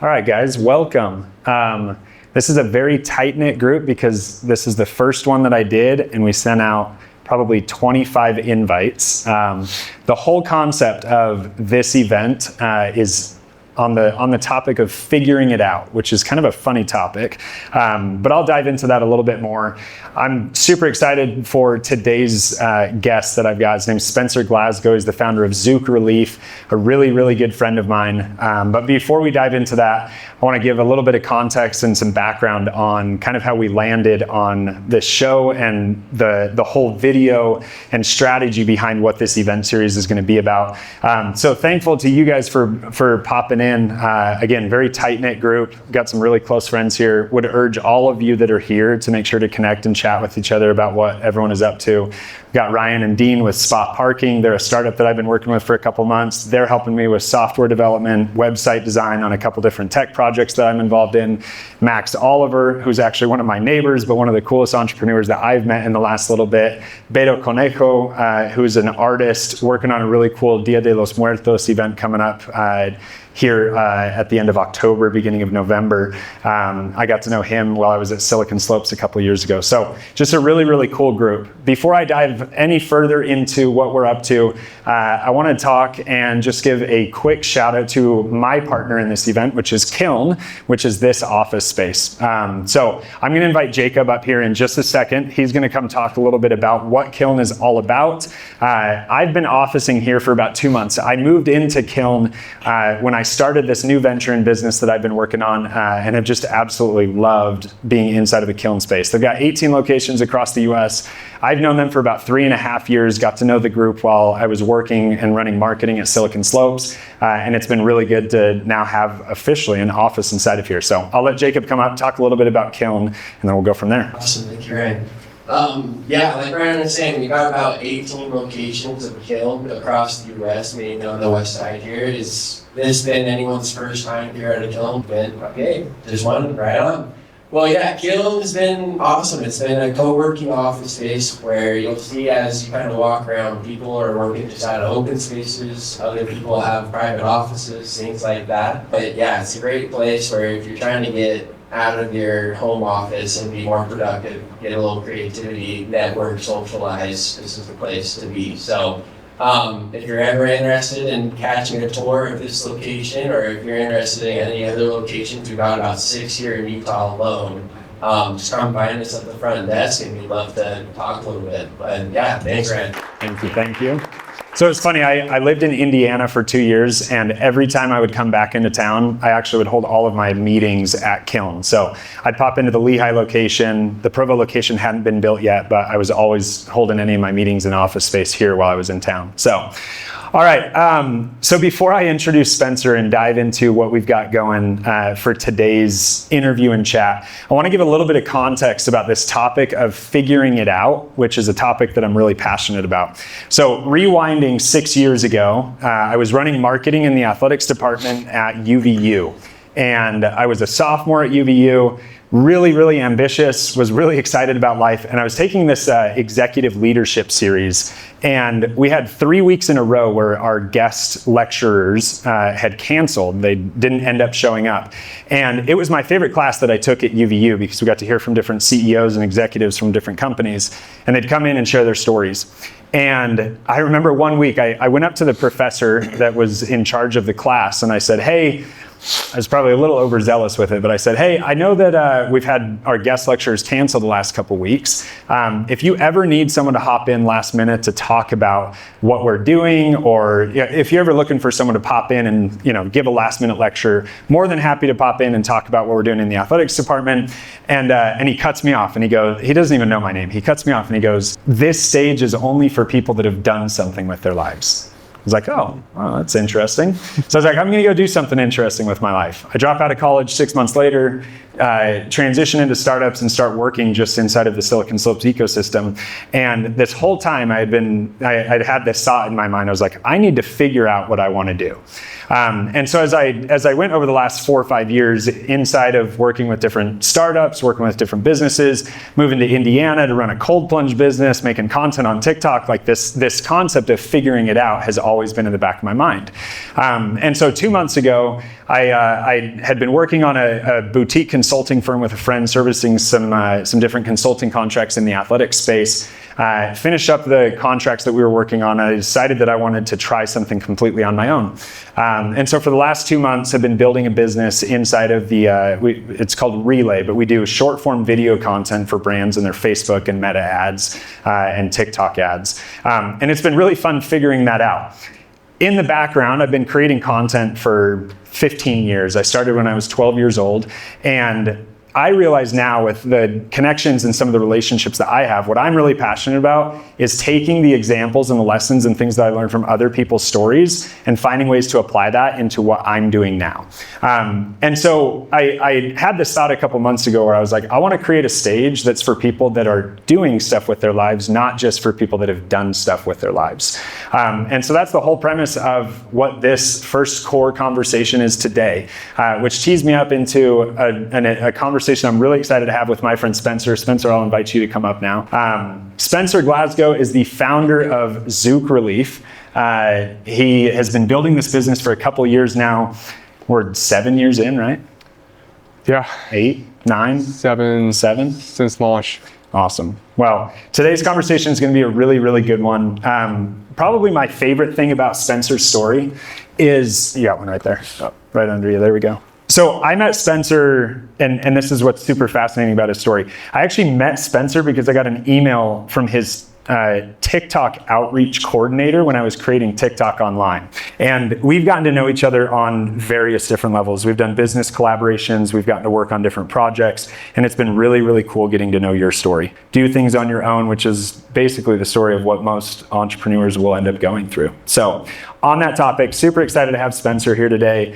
All right, guys, welcome. This is a very tight-knit group because this is the first one that I did, and we sent out probably 25 invites. The whole concept of this event is on the topic of figuring it out, which is kind of a funny topic, but I'll dive into that a little bit more. I'm super excited for today's guest that I've got. His name's Spencer Glasgow. He's the founder of Zōk Relief, a really, really good friend of mine. But before we dive into that, I want to give a little bit of context and some background on kind of how we landed on this show and the whole video and strategy behind what this event series is going to be about. So thankful to you guys for popping in. Again, very tight-knit group. Got some really close friends here. Would urge all of you that are here to make sure to connect and chat with each other about what everyone is up to. We've got Ryan and Dean with Spot Parking. They're a startup that I've been working with for a couple months. They're helping me with software development, website design on a couple different tech projects that I'm involved in. Max Oliver, who's actually one of my neighbors, but one of the coolest entrepreneurs that I've met in the last little bit. Beto Conejo, who's an artist working on a really cool Dia de los Muertos event coming up here at the end of October, beginning of November. I got to know him while I was at Silicon Slopes a couple of years ago. So just a really, really cool group. Before I dive any further into what we're up to, I want to talk and just give a quick shout out to my partner in this event, which is Kiln, which is this office space. So I'm going to invite Jacob up here in just a second. He's going to come talk a little bit about what Kiln is all about. I've been officing here for about 2 months. I moved into Kiln when I started this new venture in business that I've been working on and have just absolutely loved being inside of a Kiln space. They've got 18 locations across the US. I've known them for about 3.5 years, got to know the group while I was working and running marketing at Silicon Slopes, and it's been really good to now have officially an office inside of here. So I'll let Jacob come up, talk a little bit about Kiln, and then we'll go from there. Awesome, thank you, Ryan. Yeah, like Ryan was saying, we got about 18 locations of Kiln across the US, mainly on the west side here. Is this been anyone's first time here at a Kiln? Been okay, there's one right on. Well, yeah, Kiln has been awesome. It's been a co-working office space where you'll see as you kind of walk around, people are working just out of open spaces. Other people have private offices, things like that. But yeah, it's a great place where if you're trying to get out of your home office and be more productive, get a little creativity, network, socialize, this is the place to be. So if you're ever interested in catching a tour of this location, or if you're interested in any other locations, we've got about 6 here in Utah alone. Just come find us at the front desk and we'd love to talk a little bit. But yeah, thanks, Ryan. Thank you. So it's funny, I lived in Indiana for 2 years, and every time I would come back into town, I actually would hold all of my meetings at Kiln. So I'd pop into the Lehigh location. The Provo location hadn't been built yet, but I was always holding any of my meetings in office space here while I was in town. So, all right, so before I introduce Spencer and dive into what we've got going for today's interview and chat, I want to give a little bit of context about this topic of figuring it out, which is a topic that I'm really passionate about. So rewinding 6 years ago, I was running marketing in the athletics department at UVU. And I was a sophomore at UVU, really, really ambitious, was really excited about life. And I was taking this executive leadership series. And we had 3 weeks in a row where our guest lecturers had canceled. They didn't end up showing up. And it was my favorite class that I took at UVU because we got to hear from different CEOs and executives from different companies. And they'd come in and share their stories. And I remember one week I went up to the professor that was in charge of the class and I said, hey, I was probably a little overzealous with it, but I said, hey, I know that we've had our guest lectures canceled the last couple weeks. If you ever need someone to hop in last minute to talk about what we're doing, or if you're ever looking for someone to pop in and give a last minute lecture, more than happy to pop in and talk about what we're doing in the athletics department. And he cuts me off and he doesn't even know my name. He cuts me off and he goes, this stage is only for people that have done something with their lives. I was like, oh, well, that's interesting. So I was like, I'm going to go do something interesting with my life. I drop out of college 6 months later, transition into startups and start working just inside of the Silicon Slopes ecosystem. And this whole time I'd had this thought in my mind. I was like, I need to figure out what I want to do. And so as I went over the last 4 or 5 years inside of working with different startups, working with different businesses, moving to Indiana to run a cold plunge business, making content on TikTok, like this concept of figuring it out has always been in the back of my mind. And so 2 months ago, I had been working on a boutique consulting firm with a friend, servicing some different consulting contracts in the athletics space. Finished up the contracts that we were working on. I decided that I wanted to try something completely on my own. And so for the last 2 months, I've been building a business inside of it's called Relay, but we do short form video content for brands and their Facebook and Meta ads and TikTok ads. And it's been really fun figuring that out. In the background, I've been creating content for 15 years. I started when I was 12 years old, and I realize now with the connections and some of the relationships that I have, what I'm really passionate about is taking the examples and the lessons and things that I learned from other people's stories and finding ways to apply that into what I'm doing now. And so I had this thought a couple months ago where I was like, I want to create a stage that's for people that are doing stuff with their lives, not just for people that have done stuff with their lives. And so that's the whole premise of what this first core conversation is today, which tees me up into a conversation I'm really excited to have with my friend Spencer. Spencer, I'll invite you to come up now. Spencer Glasgow is the founder of Zōk Relief. He has been building this business for a couple years now. We're 7 years in, right? Yeah. 8, 9? 7 since launch. Awesome. Well, today's conversation is going to be a really, really good one. Probably my favorite thing about Spencer's story is, you got one right there, right under you. There we go. So I met Spencer, and this is what's super fascinating about his story. I actually met Spencer because I got an email from his TikTok outreach coordinator when I was creating TikTok online. And we've gotten to know each other on various different levels. We've done business collaborations, we've gotten to work on different projects, and it's been really, really cool getting to know your story. Do things on your own, which is basically the story of what most entrepreneurs will end up going through. So on that topic, super excited to have Spencer here today.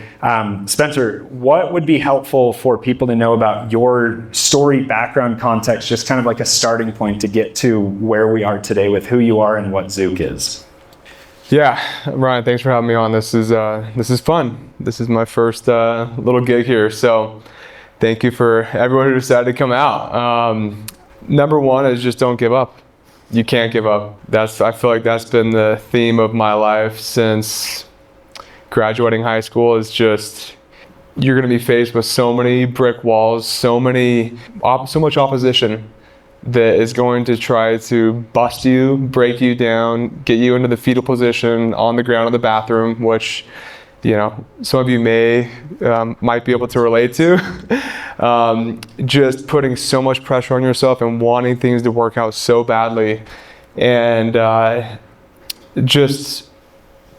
Spencer, what would be helpful for people to know about your story, background, context, just kind of like a starting point to get to where we are today with who you are and what Zōk is? Yeah, Ryan, thanks for having me on. This is fun. This is my first little gig here, so thank you for everyone who decided to come out. Number one is just don't give up. You can't give up. I feel like that's been the theme of my life since graduating high school. Is just you're going to be faced with so many brick walls, so much opposition that is going to try to bust you, break you down, get you into the fetal position on the ground in the bathroom, which, you know, some of you might be able to relate to. Just putting so much pressure on yourself and wanting things to work out so badly, and just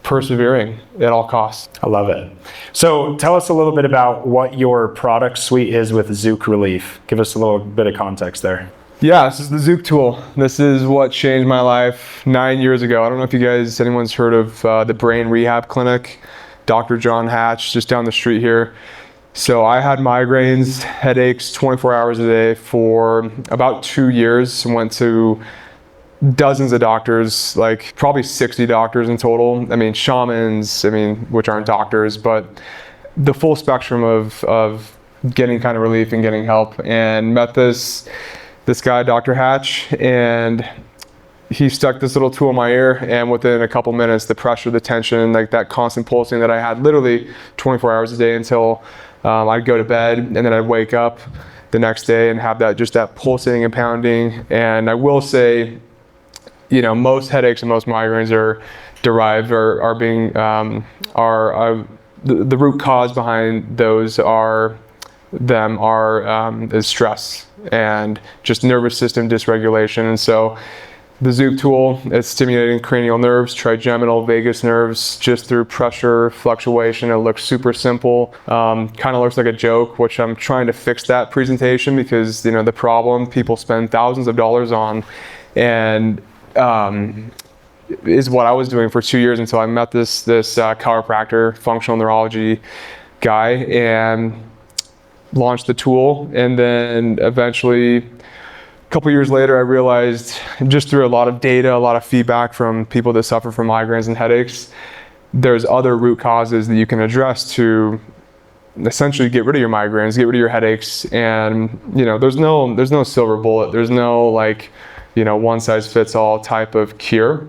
persevering at all costs. I love it. So tell us a little bit about what your product suite is with Zōk Relief. Give us a little bit of context there. Yeah, this is the Zōk tool. This is what changed my life 9 years ago. I don't know if anyone's heard of the brain rehab clinic, Dr. John Hatch, just down the street here. So I had migraines, headaches 24 hours a day for about 2 years. Went to dozens of doctors, like probably 60 doctors in total. I mean, shamans, which aren't doctors, but the full spectrum of getting kind of relief and getting help. And met this guy, Dr. Hatch, and he stuck this little tool in my ear, and within a couple minutes, the pressure, the tension, like that constant pulsing that I had literally 24 hours a day until I'd go to bed, and then I'd wake up the next day and have that pulsating and pounding. And I will say, you know, most headaches and most migraines are derived or are being, the root cause behind those is stress and just nervous system dysregulation. And so the Zōk tool is stimulating cranial nerves, trigeminal, vagus nerves, just through pressure fluctuation. It looks super simple, kind of looks like a joke, which I'm trying to fix that presentation because, you know, the problem people spend thousands of dollars on, and is what I was doing for 2 years until I met this chiropractor, functional neurology guy, and launched the tool, and then eventually a couple years later, I realized just through a lot of data, a lot of feedback from people that suffer from migraines and headaches, there's other root causes that you can address to essentially get rid of your migraines, get rid of your headaches. And there's no silver bullet. There's no one size fits all type of cure.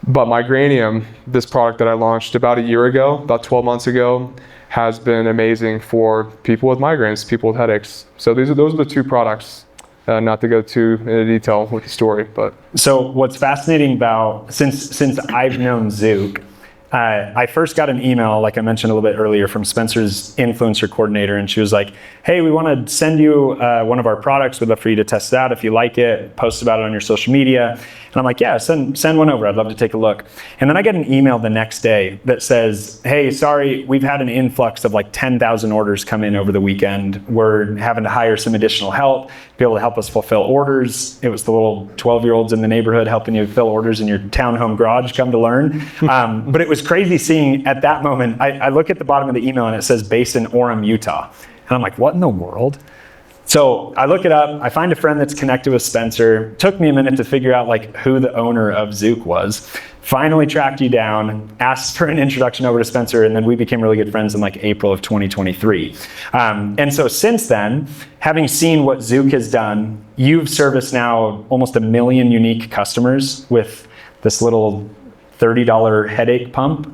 But Migrainium, this product that I launched about a year ago, about 12 months ago, has been amazing for people with migraines, people with headaches. So those are the two products. Not to go too into detail with the story, but. So what's fascinating about, since I've known Zōk, I first got an email, like I mentioned a little bit earlier, from Spencer's influencer coordinator, and she was like, hey, we want to send you one of our products. We'd love for you to test it out. If you like it, post about it on your social media. And I'm like, yeah, send one over. I'd love to take a look. And then I get an email the next day that says, hey, sorry, we've had an influx of like 10,000 orders come in over the weekend. We're having to hire some additional help, be able to help us fulfill orders. It was the little 12-year-olds in the neighborhood helping you fill orders in your townhome garage, come to learn. But it was crazy seeing at that moment, I look at the bottom of the email and it says based in Orem, Utah. And I'm like, what in the world? So I look it up, I find a friend that's connected with Spencer. Took me a minute to figure out who the owner of Zōk was. Finally tracked you down, asked for an introduction over to Spencer, and then we became really good friends in April of 2023. And so since then, having seen what Zōk has done, you've serviced now almost 1 million unique customers with this little $30 headache pump,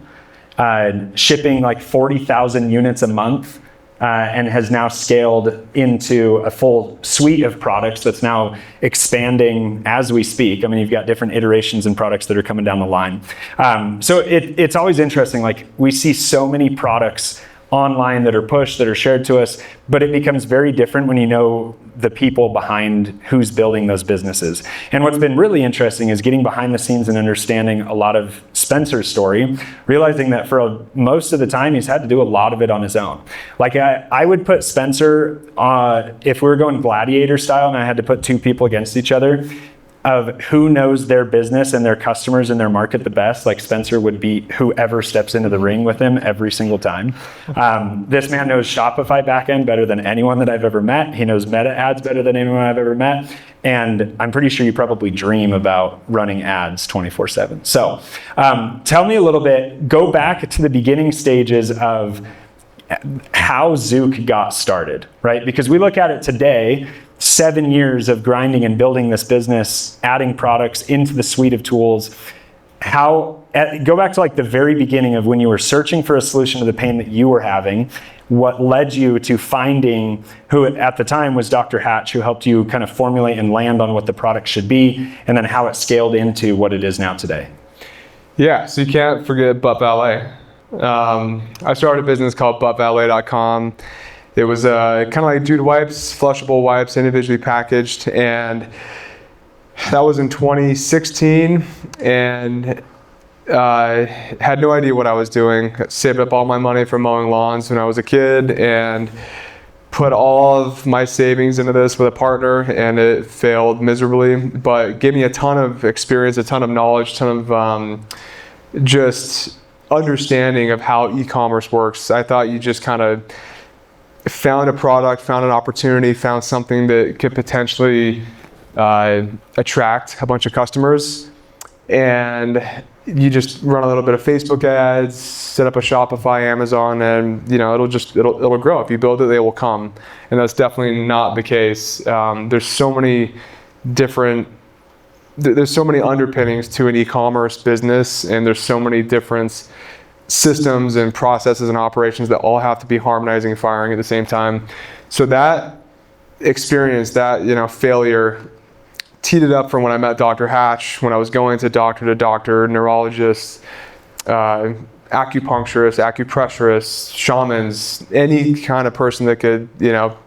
shipping 40,000 units a month. And has now scaled into a full suite of products that's now expanding as we speak. I mean, you've got different iterations and products that are coming down the line. So it's always interesting. We see so many products online that are pushed, that are shared to us, but it becomes very different when you know the people behind who's building those businesses. And what's been really interesting is getting behind the scenes and understanding a lot of Spencer's story, realizing that for most of the time, he's had to do a lot of it on his own. I would put Spencer, if we were going gladiator style and I had to put two people against each other, of who knows their business and their customers and their market the best, Spencer would beat whoever steps into the ring with him every single time. This man knows Shopify backend better than anyone that I've ever met. He knows meta ads better than anyone I've ever met. And I'm pretty sure you probably dream about running ads 24/7. So tell me a little bit, go back to the beginning stages of how Zōk got started, right? Because we look at it today, 7 years of grinding and building this business, adding products into the suite of tools. Go back to the very beginning of when you were searching for a solution to the pain that you were having. What led you to finding who at the time was Dr. Hatch, who helped you kind of formulate and land on what the product should be, and then how it scaled into what it is now today. Yeah, so you can't forget Butt Valet. I started a business called buttvalet.com. It was kind of like dude wipes, flushable wipes, individually packaged, and that was in 2016, and had no idea what I was doing. Saved up all my money from mowing lawns when I was a kid, and put all of my savings into this with a partner, and it failed miserably, but gave me a ton of experience, a ton of knowledge, a ton of just understanding of how e-commerce works. I thought you just kind of found a product, found an opportunity, found something that could potentially attract a bunch of customers, and you just run a little bit of Facebook ads, set up a Shopify, Amazon, and it'll grow. If you build it, they will come. And that's definitely not the case. There's so many underpinnings to an e-commerce business, and there's so many different systems and processes and operations that all have to be harmonizing and firing at the same time. So that experience, that failure, teed it up from when I met Dr. Hatch, when I was going to doctor, neurologists, acupuncturists, acupressurists, shamans, any kind of person that could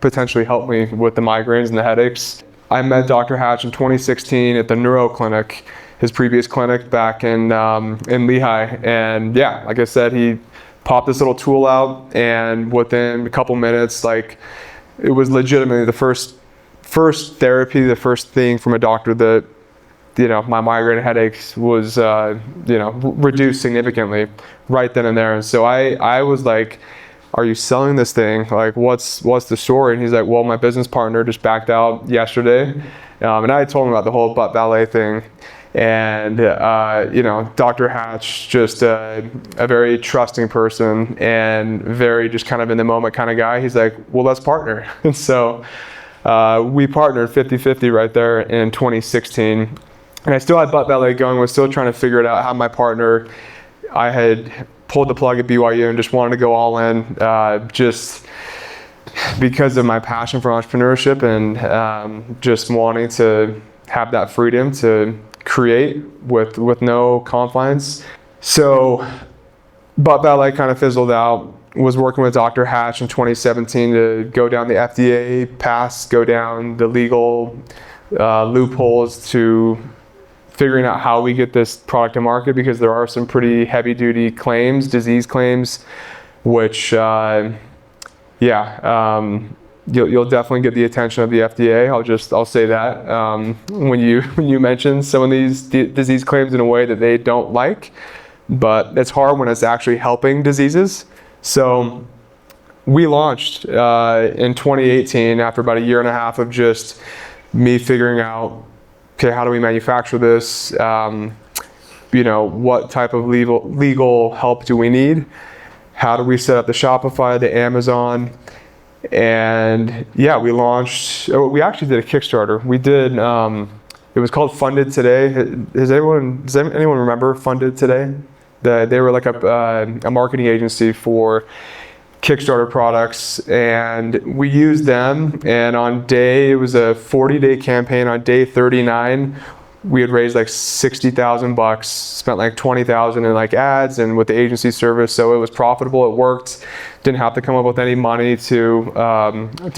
potentially help me with the migraines and the headaches. I met Dr. Hatch in 2016 at the neuro clinic, his previous clinic back in Lehigh, and yeah, like I said, he popped this little tool out, and within a couple minutes, it was legitimately the first therapy, the first thing from a doctor that my migraine headaches was reduced significantly right then and there. And so I was like, are you selling this thing? Like, what's the story? And he's like, well, my business partner just backed out yesterday. And I told him about the whole butt ballet thing. And, Dr. Hatch, just a very trusting person and very just kind of in the moment kind of guy. He's like, well, let's partner. And so we partnered 50-50 right there in 2016. And I still had butt ballet going, was still trying to figure it out, how my partner, I had pulled the plug at BYU and just wanted to go all in, just because of my passion for entrepreneurship and just wanting to have that freedom to create with no confines. So butt ballet kind of fizzled out. Was working with Dr. Hatch in 2017 to go down the FDA path, go down the legal loopholes to figuring out how we get this product to market, because there are some pretty heavy duty claims, disease claims, which you'll definitely get the attention of the FDA. I'll say that when you mention some of these disease claims in a way that they don't like, but it's hard when it's actually helping diseases. So we launched in 2018 after about a year and a half of just me figuring out, okay, how do we manufacture this? What type of legal help do we need? How do we set up the Shopify, the Amazon? And yeah, we launched, we actually did a Kickstarter. We did, it was called Funded Today. Does anyone remember Funded Today? They were like a marketing agency for Kickstarter products, and we used them, and it was a 40-day campaign. On day 39, we had raised like $60,000, spent like $20,000 in like ads and with the agency service, so it was profitable, it worked. Didn't have to come up with any money to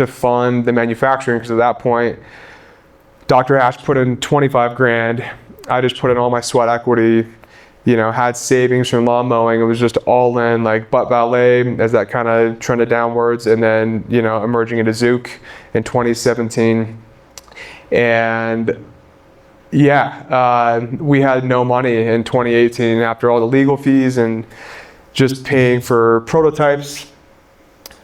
fund the manufacturing, because at that point, Dr. Hatch put in 25 grand. I just put in all my sweat equity, had savings from lawn mowing. It was just all in, like butt ballet as that kind of trended downwards, and then, emerging into Zōk in 2017. And we had no money in 2018 after all the legal fees and just paying for prototypes.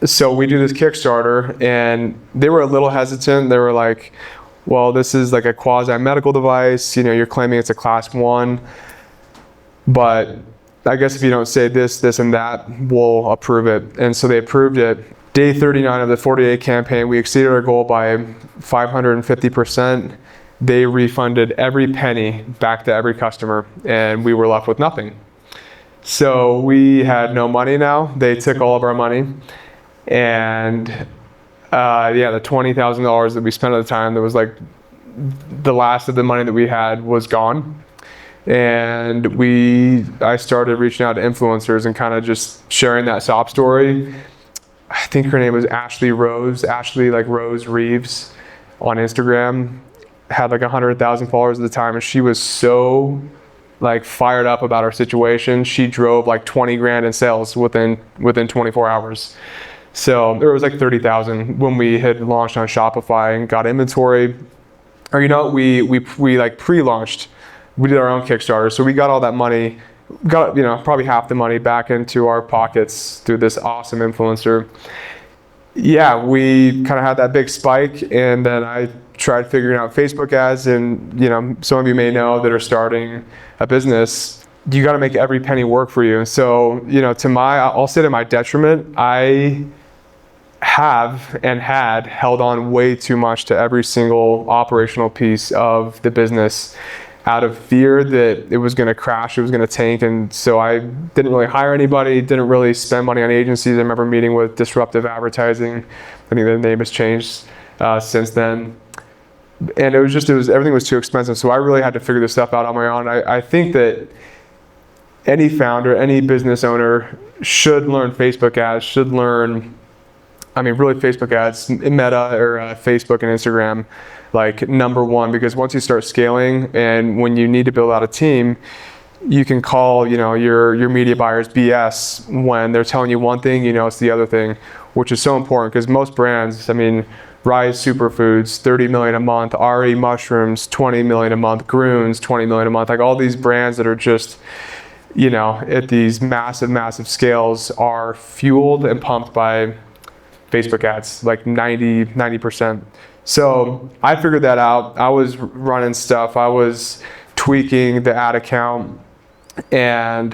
So we do this Kickstarter, and they were a little hesitant. They were like, well, this is like a quasi-medical device. You're claiming it's a class 1. But I guess if you don't say this, and that, we'll approve it. And so they approved it. Day 39 of the 40-day campaign, we exceeded our goal by 550%. They refunded every penny back to every customer, and we were left with nothing. So we had no money now. They took all of our money. And the $20,000 that we spent at the time, that was like the last of the money that we had was gone. And I started reaching out to influencers and kind of just sharing that sob story. I think her name was Ashley Rose Reeves on Instagram. Had like 100,000 followers at the time, and she was so like fired up about our situation. She drove like 20 grand in sales within 24 hours. So there was like 30,000 when we had launched on Shopify and got inventory. Or we like pre-launched. We did our own Kickstarter, so we got all that money, probably half the money back into our pockets through this awesome influencer. Yeah, we kind of had that big spike, and then I tried figuring out Facebook ads, and some of you may know that are starting a business, you got to make every penny work for you. So I'll say to my detriment, I have and had held on way too much to every single operational piece of the business, out of fear that it was going to crash, it was going to tank. And so I didn't really hire anybody, didn't really spend money on agencies. I remember meeting with Disruptive Advertising. I think the name has changed since then. And everything was too expensive. So I really had to figure this stuff out on my own. I think that any founder, any business owner should learn Facebook ads, really Facebook ads, Meta or Facebook and Instagram, like number one, because once you start scaling and when you need to build out a team, you can call, your media buyers BS when they're telling you one thing, it's the other thing, which is so important because most brands, Rise Superfoods, 30 million a month, RE Mushrooms, 20 million a month, Groons, 20 million a month, like all these brands that are just, you know, at these massive scales are fueled and pumped by Facebook ads, like 90%. So I figured that out. I was running stuff. I was tweaking the ad account, and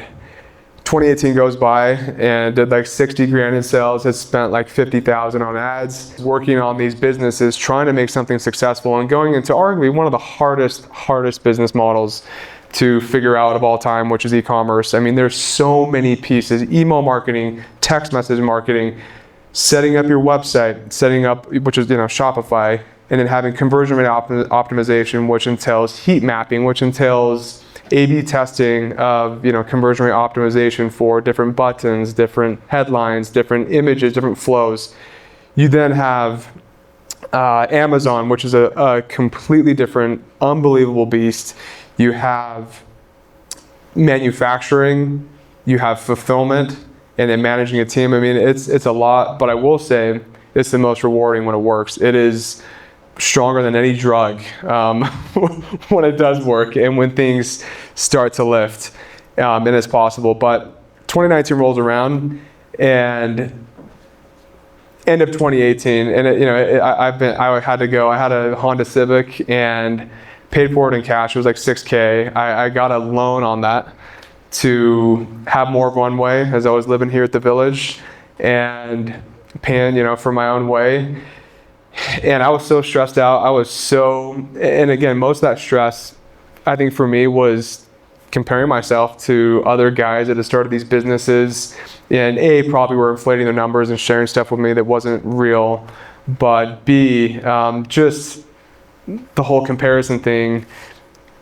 2018 goes by and did like 60 grand in sales. Had spent like 50,000 on ads, working on these businesses, trying to make something successful and going into arguably one of the hardest business models to figure out of all time, which is e-commerce. I mean, there's so many pieces: email marketing, text message marketing, setting up your website, setting up, which is, you know, Shopify, and then having conversion rate optimization, which entails heat mapping, which entails A/B testing of, you know, conversion rate optimization for different buttons, different headlines, different images, different flows. You then have Amazon, which is a completely different, unbelievable beast. You have manufacturing, you have fulfillment, and then managing a team. I mean, it's a lot, but I will say it's the most rewarding when it works. It is stronger than any drug when it does work and when things start to lift, and it's possible. But 2019 rolls around, and end of 2018, and I had a Honda Civic and paid for it in cash. It was like $6K. I got a loan on that to have more runway as I was living here at the village and paying, you know, for my own way. And I was so stressed out. And again, most of that stress, I think for me, was comparing myself to other guys that had started these businesses, and A, probably were inflating their numbers and sharing stuff with me that wasn't real, but B, just the whole comparison thing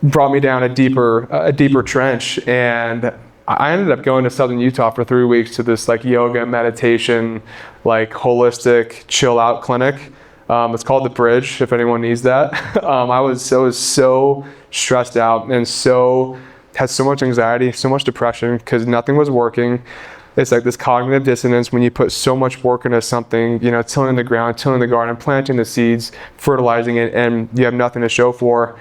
brought me down a deeper trench. And I ended up going to Southern Utah for 3 weeks to this like yoga, meditation, like holistic chill out clinic. It's called The Bridge, if anyone needs that. I was so stressed out and had so much anxiety, so much depression, because nothing was working. It's like this cognitive dissonance when you put so much work into something, you know, tilling the ground, tilling the garden, planting the seeds, fertilizing it, and you have nothing to show for.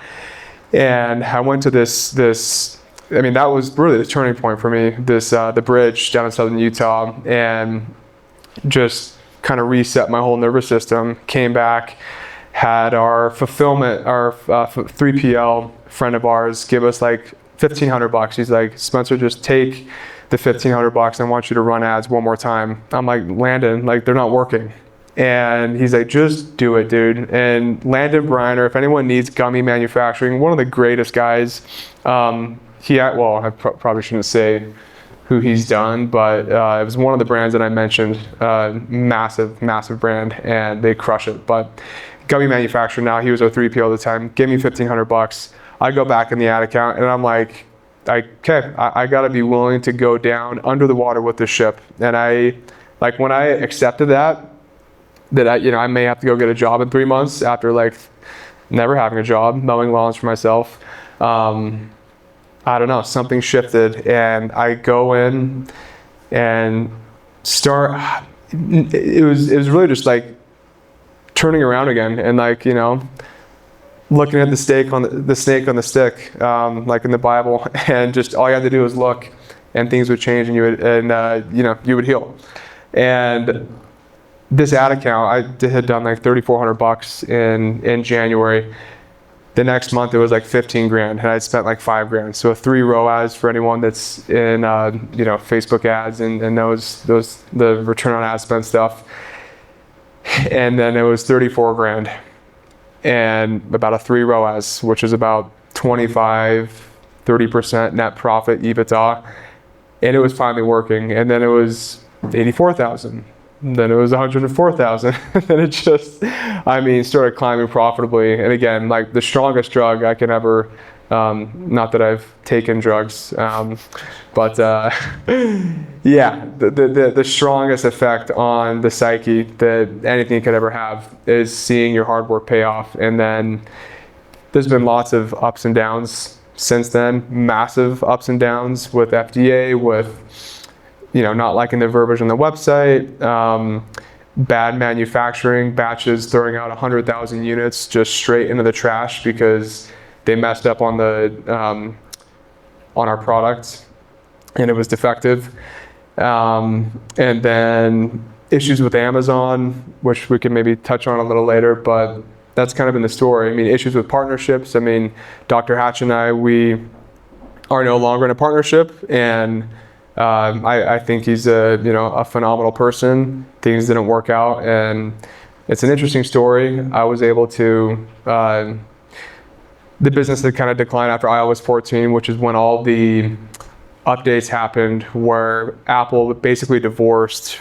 And I went to this, I mean, that was really the turning point for me, The Bridge down in Southern Utah, and just kind of reset my whole nervous system. Came back, had our fulfillment, our 3PL friend of ours give us like $1,500. He's like, Spencer, just take the $1,500. I want you to run ads one more time. I'm like, Landon, like, they're not working. And he's like, just do it, dude. And Landon Briner, if anyone needs gummy manufacturing, one of the greatest guys. I probably shouldn't say who he's done, but it was one of the brands that I mentioned, massive brand, and they crush it. But gummy manufacturer now, he was our 3PL at the time, gave me $1,500. I go back in the ad account and I'm like, okay, I gotta be willing to go down under the water with this ship. And when I accepted that I may have to go get a job in 3 months after like never having a job, mowing lawns for myself. I don't know, something shifted, and I go in and start, it was really just like turning around again, and like, you know, looking at the snake on the stick, like in the Bible, and just all you had to do was look, and things would change, and you would heal. And this ad account, I had done like $3,400 in January. The next month it was like 15 grand, and I'd spent like 5 grand. So 3 ROAS for anyone that's in Facebook ads and knows the return on ad spend stuff. And then it was 34 grand and about a 3 ROAS, which is about 25-30% net profit EBITDA. And it was finally working. And then it was 84,000. Then it was 104,000. Then it just, started climbing profitably. And again, like the strongest drug I can ever, not that I've taken drugs, but the strongest effect on the psyche that anything could ever have is seeing your hard work pay off. And then there's been lots of ups and downs since then, massive ups and downs with FDA, with not liking the verbiage on the website, bad manufacturing, batches throwing out 100,000 units just straight into the trash because they messed up on our product. and it was defective. And then issues with Amazon, which we can maybe touch on a little later, but that's kind of been the story. I mean, issues with partnerships. I mean, Dr. Hatch and I, we are no longer in a partnership, and I think he's a phenomenal person. Things didn't work out, and it's an interesting story. I was able to, the business had kind of declined after iOS 14, which is when all the updates happened, where Apple divorced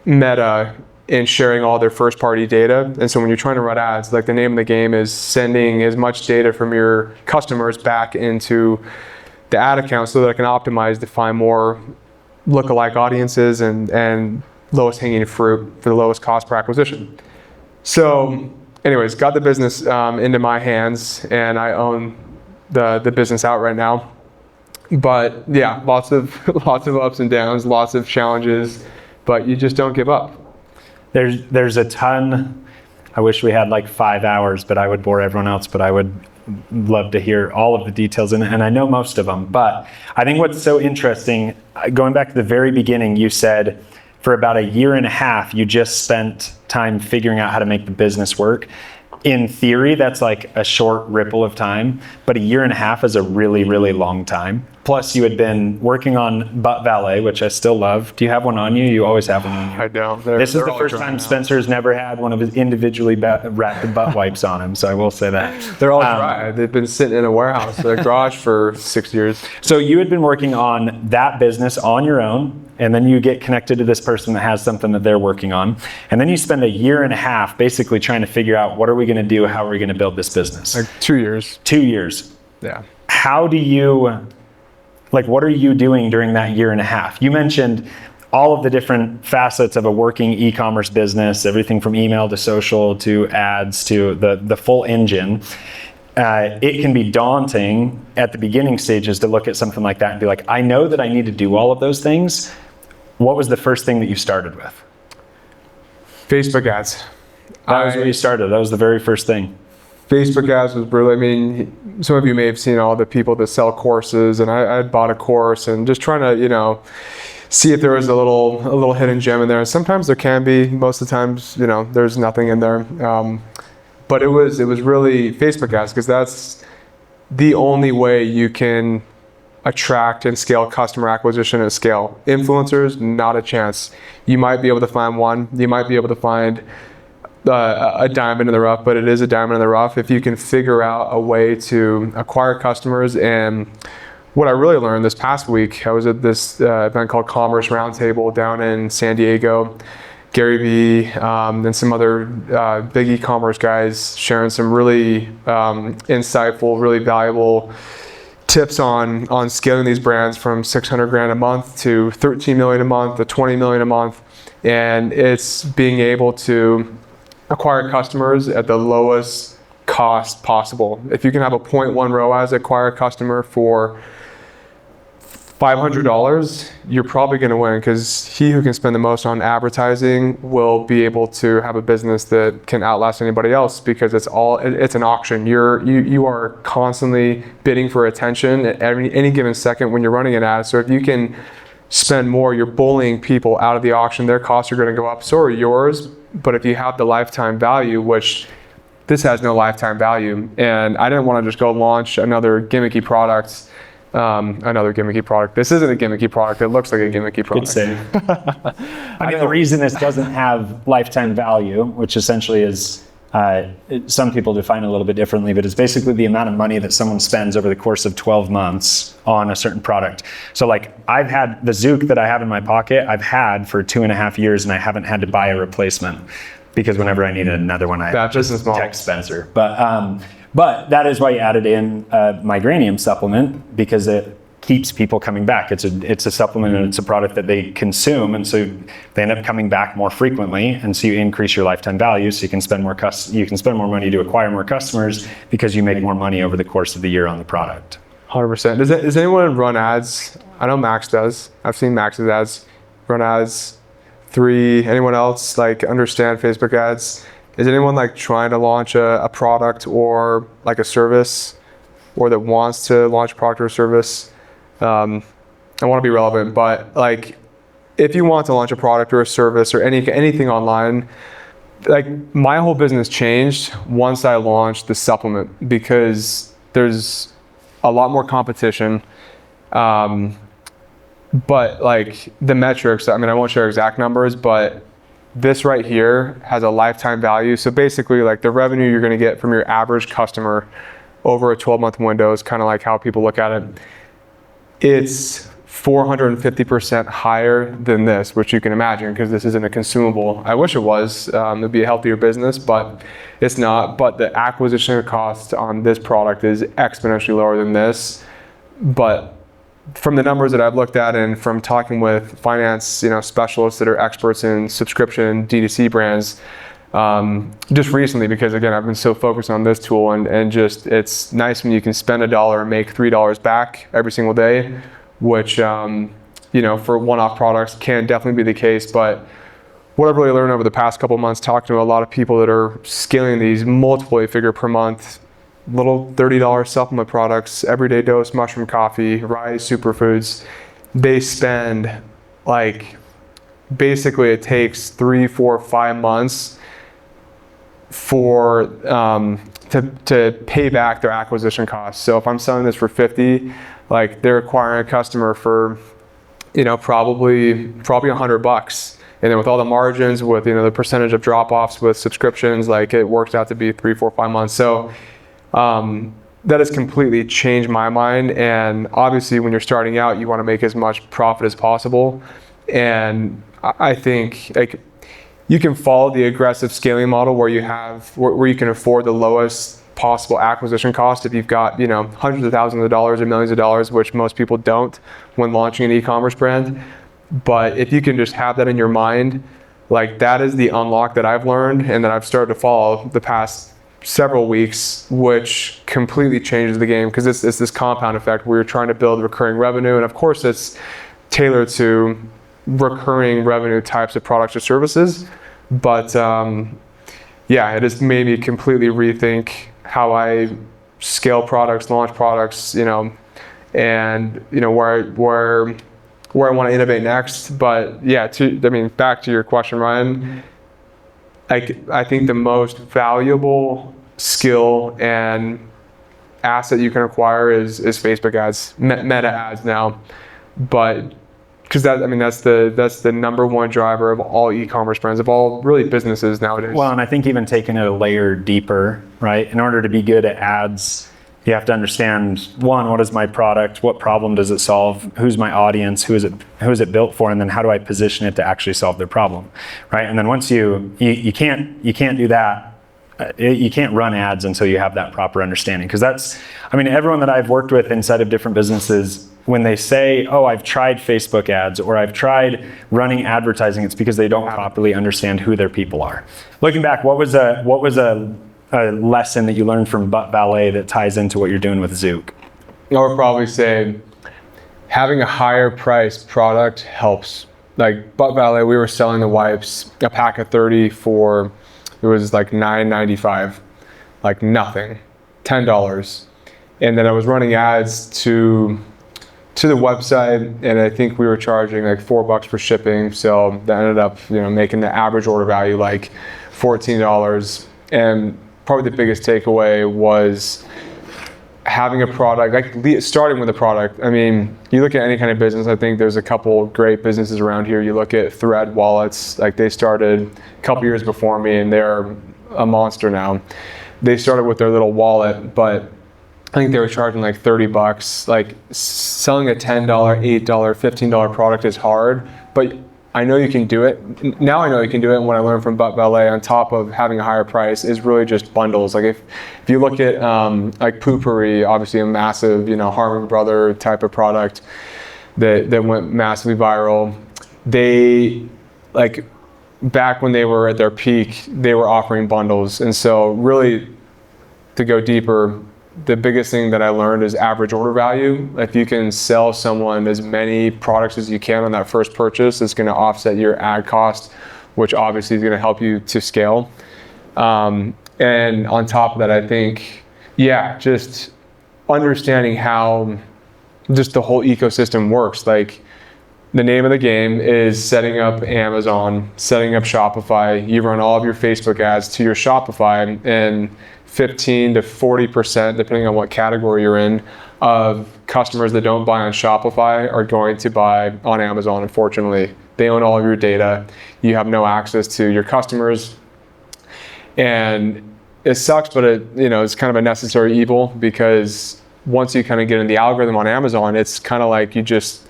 Meta in sharing all their first party data. And so when you're trying to run ads, like the name of the game is sending as much data from your customers back into the ad account so that it can optimize to find more lookalike audiences and lowest hanging fruit for the lowest cost per acquisition. So anyways, got the business into my hands, and I own the business out right now. But yeah, lots of ups and downs, lots of challenges, but you just don't give up. There's a ton. I wish we had like 5 hours, but I would bore everyone else, but I would love to hear all of the details in it, and I know most of them. But I think what's so interesting, going back to the very beginning, you said for about a year and a half, you just spent time figuring out how to make the business work. In theory, that's like a short ripple of time, but a year and a half is a really, really long time. Plus, you had been working on Butt Valet, which I still love. Do you have one on you? You always have one on you. I don't. This is the first time Spencer's never had one of his individually wrapped butt wipes on him, so I will say that. They're all dry. They've been sitting in a warehouse, a garage for 6 years. So you had been working on that business on your own, and then you get connected to this person that has something that they're working on. And then you spend a year and a half basically trying to figure out, what are we going to do? How are we going to build this business? Like 2 years. 2 years. Yeah. How do you, what are you doing during that year and a half? You mentioned all of the different facets of a working e-commerce business, everything from email to social to ads to the full engine. It can be daunting at the beginning stages to look at something like that and be like, I know that I need to do all of those things. What was the first thing that you started with? Facebook ads. That was where you started. That was the very first thing. Facebook ads was brutal. I mean, some of you may have seen all the people that sell courses, and I had bought a course and just trying to, see if there was a little hidden gem in there. Sometimes there can be. Most of the times, there's nothing in there. But it was really Facebook ads, because that's the only way you can attract and scale customer acquisition at scale. Influencers, not a chance. You might be able to find one. You might be able to find a diamond in the rough, but it is a diamond in the rough if you can figure out a way to acquire customers. And what I really learned this past week, I was at this event called Commerce Roundtable down in San Diego. Gary Vee, and some other big e-commerce guys sharing some really insightful, really valuable tips on scaling these brands from 600 grand a month to 13 million a month to 20 million a month. And it's being able to acquire customers at the lowest cost possible. If you can have a 0.1 ROAS acquire a customer for $500, you're probably going to win, because he who can spend the most on advertising will be able to have a business that can outlast anybody else, because it's an auction. You are constantly bidding for attention at any given second when you're running an ad. So if you can spend more, you're bullying people out of the auction. Their costs are going to go up, so are yours. But if you have the lifetime value, which this has no lifetime value, and I didn't want to just go launch another gimmicky product. This isn't a gimmicky product. It looks like a gimmicky product. Good save. I mean, the reason this doesn't have lifetime value, which essentially is, some people define it a little bit differently, but it's basically the amount of money that someone spends over the course of 12 months on a certain product. So I've had the Zōk that I have in my pocket, I've had for 2.5 years, and I haven't had to buy a replacement, because whenever I need another one, I text Spencer. But that is why you added in a migrainium supplement, because it keeps people coming back. It's a supplement, and it's a product that they consume, and so they end up coming back more frequently, and so you increase your lifetime value, so you can spend more money to acquire more customers, because you make more money over the course of the year on the product. 100%. Does anyone run ads? I know Max does. I've seen Max's ads. Run ads. 3. Anyone else understand Facebook ads? Is anyone trying to launch a product or a service? or that wants to launch a product or service, I want to be relevant, but like if you want to launch a product or a service or anything online, like my whole business changed once I launched the supplement, because there's a lot more competition. But like the metrics, I mean, I won't share exact numbers, but this right here has a lifetime value. So basically like the revenue you're going to get from your average customer over a 12-month window is kind of like how people look at it. It's 450% higher than this, which you can imagine, because this isn't a consumable. I wish it was. It'd be a healthier business, but it's not. But the acquisition cost on this product is exponentially lower than this. But from the numbers that I've looked at and from talking with finance, specialists that are experts in subscription D2C brands, just recently, because again, I've been so focused on this tool, and just it's nice when you can spend $1 and make $3 back every single day, which for one-off products can definitely be the case. But what I've really learned over the past couple of months, talking to a lot of people that are scaling these multiple eight-figure per month, little $30 supplement products, everyday dose mushroom coffee, rice, superfoods, they spend like, basically it takes 3, 4, 5 months for to pay back their acquisition costs. So if I'm selling this for 50, like they're acquiring a customer for probably $100, and then with all the margins, with the percentage of drop-offs with subscriptions, like it works out to be 3, 4, 5 months. So that has completely changed my mind. And obviously when you're starting out, you want to make as much profit as possible. And I think like you can follow the aggressive scaling model where you can afford the lowest possible acquisition cost if you've got hundreds of thousands of dollars or millions of dollars, which most people don't when launching an e-commerce brand. But if you can just have that in your mind, like that is the unlock that I've learned and that I've started to follow the past several weeks, which completely changes the game, because it's this compound effect where you're trying to build recurring revenue. And of course it's tailored to recurring revenue types of products or services. But it has made me completely rethink how I scale products, launch products, and where I want to innovate next. But back to your question, Ryan, I think the most valuable skill and asset you can acquire is Facebook ads, meta ads now. But because that's the number one driver of all e-commerce brands, of all really businesses nowadays. Well, and I think even taking it a layer deeper, right? In order to be good at ads, you have to understand, one, what is my product? What problem does it solve? Who's my audience? Who is it built for? And then how do I position it to actually solve their problem, right? And then once you can't do that. You can't run ads until you have that proper understanding. Because everyone that I've worked with inside of different businesses, when they say, oh, I've tried Facebook ads or I've tried running advertising, it's because they don't properly understand who their people are. Looking back, what was a lesson that you learned from Butt Ballet that ties into what you're doing with Zōk? I would probably say having a higher priced product helps. Like Butt Ballet, we were selling the wipes, a pack of 30 for, it was like $9.95, like nothing, $10. And then I was running ads to the website, and I think we were charging like $4 for shipping. So that ended up, making the average order value like $14. And probably the biggest takeaway was having a product, like starting with a product. You look at any kind of business, I think there's a couple great businesses around here. You look at Thread wallets, like they started a couple years before me and they're a monster now. They started with their little wallet, but I think they were charging like $30. Like selling a $10, $8, $15 product is hard, but I know you can do it. Now I know you can do it. And what I learned from Butt Ballet, on top of having a higher price, is really just bundles. Like if you look at like Poopery, obviously a massive, Harmon Brother type of product that went massively viral. They, like back when they were at their peak, they were offering bundles. And so really, to go deeper, the biggest thing that I learned is average order value. If you can sell someone as many products as you can on that first purchase, it's going to offset your ad cost, which obviously is going to help you to scale. And on top of that, I think, just understanding how just the whole ecosystem works. Like, the name of the game is setting up Amazon, setting up Shopify. You run all of your Facebook ads to your Shopify, and 15 to 40%, depending on what category you're in, of customers that don't buy on Shopify are going to buy on Amazon, unfortunately. They own all of your data. You have no access to your customers. And it sucks, but it's kind of a necessary evil, because once you kind of get in the algorithm on Amazon, it's kind of like you just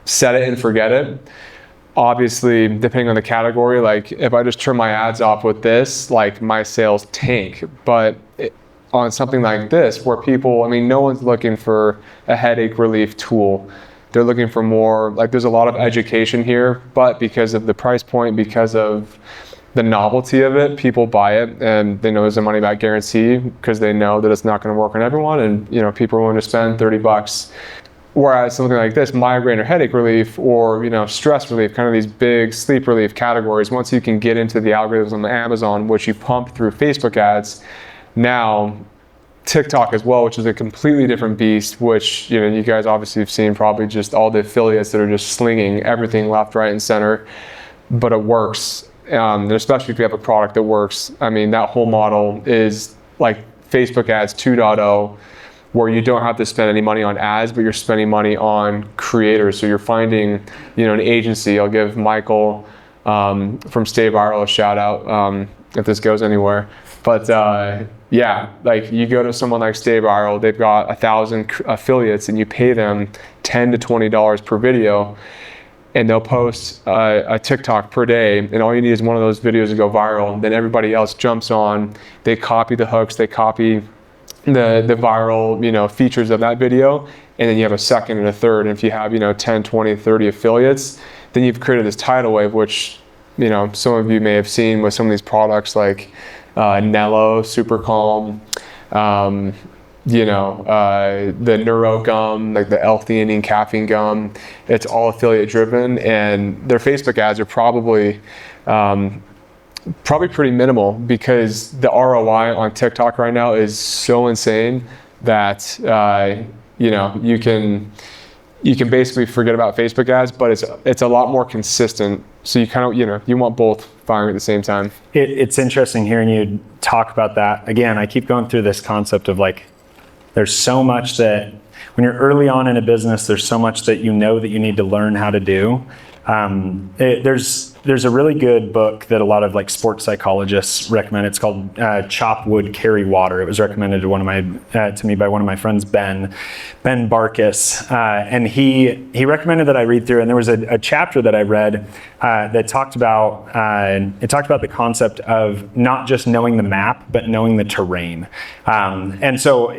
set it and forget it. Obviously, depending on the category, like if I just turn my ads off with this, like my sales tank. But on something like this, where people, no one's looking for a headache relief tool. They're looking for more, like there's a lot of education here, but because of the price point, because of the novelty of it, people buy it, and they know there's a money back guarantee, because they know that it's not going to work on everyone, and people are willing to spend $30. Whereas something like this, migraine or headache relief, or stress relief, kind of these big sleep relief categories, once you can get into the algorithms on Amazon, which you pump through Facebook ads, now TikTok as well, which is a completely different beast, which you guys obviously have seen, probably just all the affiliates that are just slinging everything left, right, and center, but it works. And especially if you have a product that works. That whole model is like Facebook ads 2.0, where you don't have to spend any money on ads, but you're spending money on creators. So you're finding, an agency. I'll give Michael from Stay Viral a shout out if this goes anywhere. But like you go to someone like Stay Viral, they've got 1,000 affiliates, and you pay them $10 to $20 per video, and they'll post a TikTok per day, and all you need is one of those videos to go viral. Then everybody else jumps on, they copy the hooks, they copy the viral features of that video, and then you have a second and a third. And if you have 10, 20, 30 affiliates, then you've created this tidal wave, which some of you may have seen with some of these products like Nello, Super Calm, the Neuro gum, like the L-theanine caffeine gum. It's all affiliate driven, and their Facebook ads are probably pretty minimal, because the ROI on TikTok right now is so insane that you can basically forget about Facebook ads, but it's a lot more consistent. So you kind of you want both firing at the same time. It's interesting hearing you talk about that. Again, I keep going through this concept of like, there's so much that when you're early on in a business, there's so much that you need to learn how to do. There's a really good book that a lot of like sports psychologists recommend. It's called Chop Wood, Carry Water. It was recommended to me by one of my friends, Ben Barkis, and he recommended that I read through. And there was a chapter that I read that talked about the concept of not just knowing the map, but knowing the terrain. And so,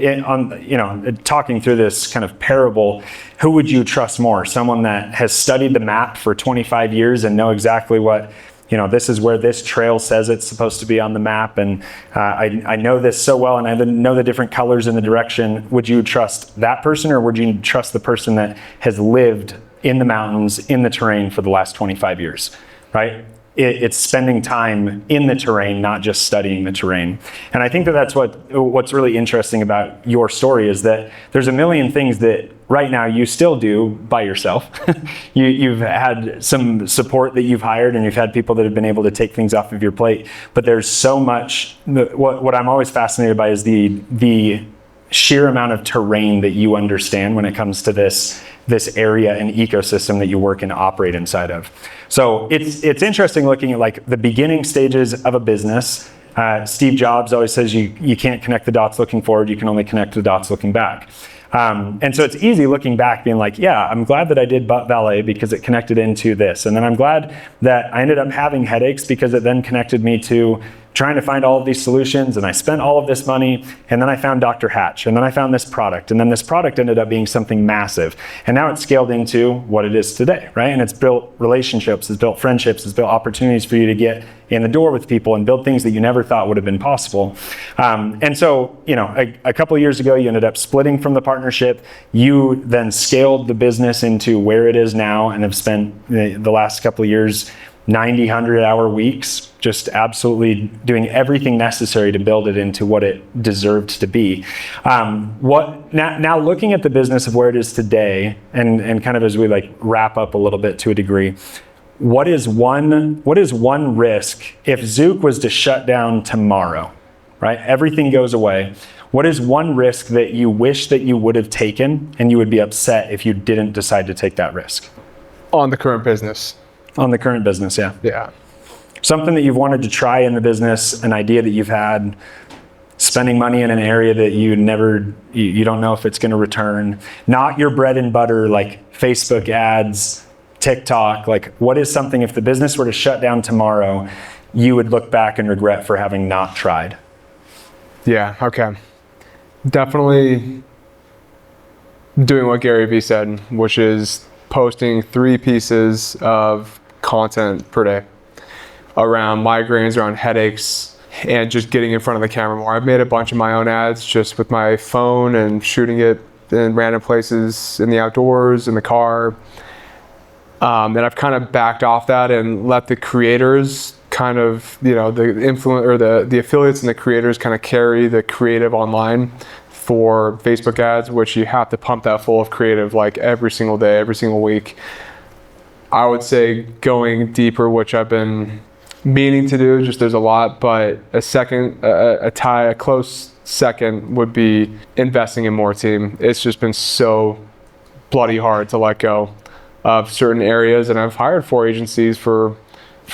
talking through this kind of parable, who would you trust more? Someone that has studied the map for 25 years and know exactly what, this is where this trail says it's supposed to be on the map, and I know this so well, and I know the different colors in the direction. Would you trust that person, or would you trust the person that has lived in the mountains, in the terrain for the last 25 years, right? It's spending time in the terrain, not just studying the terrain. And I think that's what's really interesting about your story, is that there's a million things that right now you still do by yourself. You've had some support that you've hired, and you've had people that have been able to take things off of your plate. But there's so much, what I'm always fascinated by is the sheer amount of terrain that you understand when it comes to this area and ecosystem that you work and operate inside of. So it's interesting looking at like the beginning stages of a business. Steve Jobs always says you can't connect the dots looking forward, you can only connect the dots looking back. And so it's easy looking back being like, yeah, I'm glad that I did butt valet because it connected into this. And then I'm glad that I ended up having headaches because it then connected me to trying to find all of these solutions, and I spent all of this money, and then I found Dr. Hatch, and then I found this product, and then this product ended up being something massive. And now it's scaled into what it is today, right? And it's built relationships, it's built friendships, it's built opportunities for you to get in the door with people and build things that you never thought would have been possible. And so, a couple of years ago, you ended up splitting from the partnership. You then scaled the business into where it is now, and have spent the last couple of years 90, 100-hour weeks, just absolutely doing everything necessary to build it into what it deserved to be. Now looking at the business of where it is today, and kind of as we like wrap up a little bit to a degree, what is one risk if Zōk was to shut down tomorrow, right? Everything goes away. What is one risk that you wish that you would have taken and you would be upset if you didn't decide to take that risk? On the current business. On the current business, yeah. Yeah. Something that you've wanted to try in the business, an idea that you've had, spending money in an area that you don't know if it's going to return, not your bread and butter like Facebook ads, TikTok. Like, what is something, if the business were to shut down tomorrow, you would look back and regret for having not tried? Yeah, okay. Definitely doing what Gary Vee said, which is posting 3 pieces of content per day around migraines, around headaches, and just getting in front of the camera more. I've made a bunch of my own ads just with my phone and shooting it in random places, in the outdoors, in the car. And I've kind of backed off that and let the creators kind of, the influence, or the affiliates and the creators kind of carry the creative online for Facebook ads, which you have to pump that full of creative like every single day, every single week. I would say going deeper, which I've been meaning to do, just there's a lot, but a close second would be investing in more team. It's just been so bloody hard to let go of certain areas, and I've hired 4 agencies for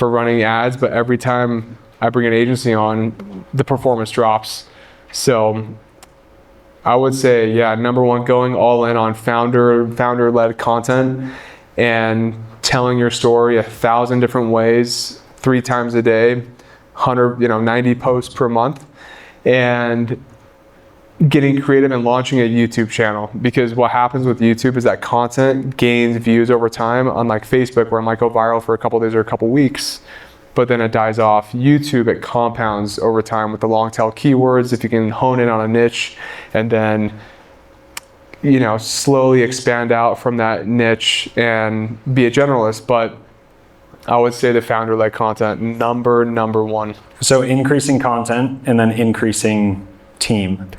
running ads, but every time I bring an agency on, the performance drops. So I would say, yeah, number one, going all in on founder-led content and telling your story 1,000 different ways, 3 times a day, 90 posts per month, and getting creative and launching a YouTube channel. Because what happens with YouTube is that content gains views over time, unlike Facebook, where it might go viral for a couple days or a couple weeks, but then it dies off. YouTube, it compounds over time with the long tail keywords. If you can hone in on a niche and then slowly expand out from that niche and be a generalist. But I would say the founder-led content, number one. So increasing content and then increasing team.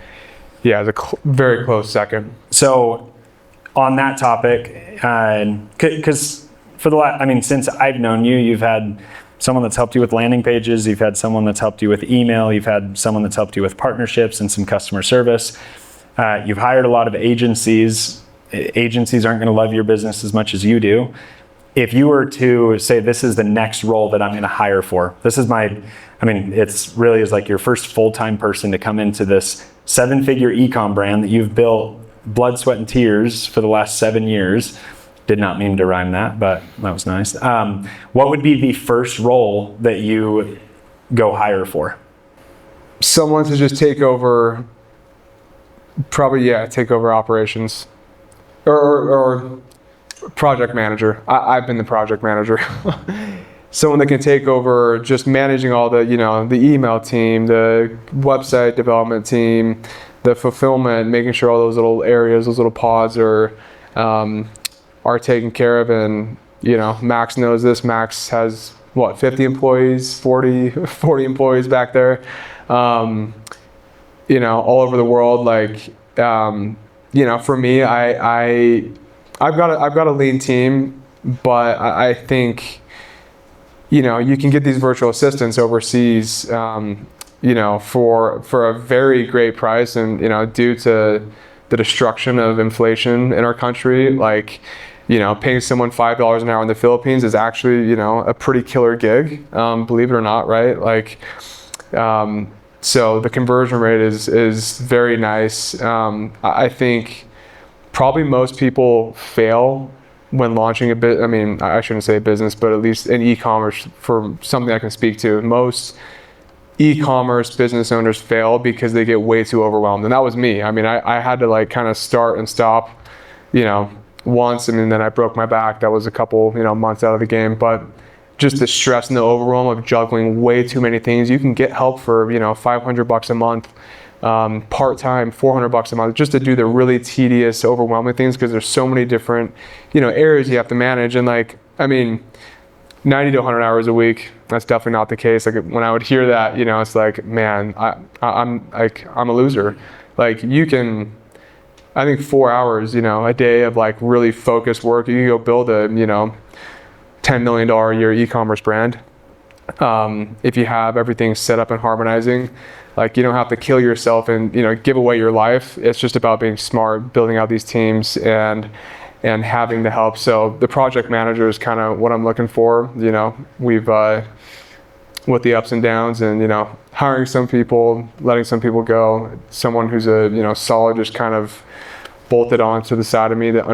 Yeah, it's a very close second. So on that topic, because since I've known you, you've had someone that's helped you with landing pages, you've had someone that's helped you with email, you've had someone that's helped you with partnerships and some customer service. You've hired a lot of agencies. Agencies aren't going to love your business as much as you do. If you were to say, this is the next role that I'm going to hire for, it's really is like your first full-time person to come into this 7-figure e-com brand that you've built blood, sweat, and tears for the last 7 years. Did not mean to rhyme that, but that was nice. What would be the first role that you go hire for? Someone to just take over, take over operations. Or project manager. I've been the project manager. Someone that can take over just managing all the, the email team, the website development team, the fulfillment, making sure all those little areas, those little pods are taken care of. And, Max knows this. Max has 50 employees, 40 employees back there, all over the world. For me, I've got a lean team, but I think, you can get these virtual assistants overseas, for a very great price. And, due to the destruction of inflation in our country, paying someone $5 an hour in the Philippines is actually, a pretty killer gig, believe it or not, right? So the conversion rate is very nice. I think probably most people fail when launching I shouldn't say a business, but at least in e-commerce, for something I can speak to. Most e-commerce business owners fail because they get way too overwhelmed. And that was me. I had to kind of start and stop, once, and then I broke my back. That was a couple, months out of the game. But just the stress and the overwhelm of juggling way too many things. You can get help for, $500 a month. Part-time, $400 a month, just to do the really tedious, overwhelming things, because there's so many different, areas you have to manage. And 90 to 100 hours a week. That's definitely not the case. Like when I would hear that, you know, it's like, man, I'm a loser. Like you can, I think 4 hours, you know, a day of like really focused work, you can go build a, you know, $10 million a year e-commerce brand. If you have everything set up and harmonizing, like you don't have to kill yourself and, you know, give away your life. It's just about being smart, building out these teams and having the help. So the project manager is kind of what I'm looking for. You know, we've, with the ups and downs and, you know, hiring some people, letting some people go, someone who's a, you know, solid, just kind of bolted on to the side of me that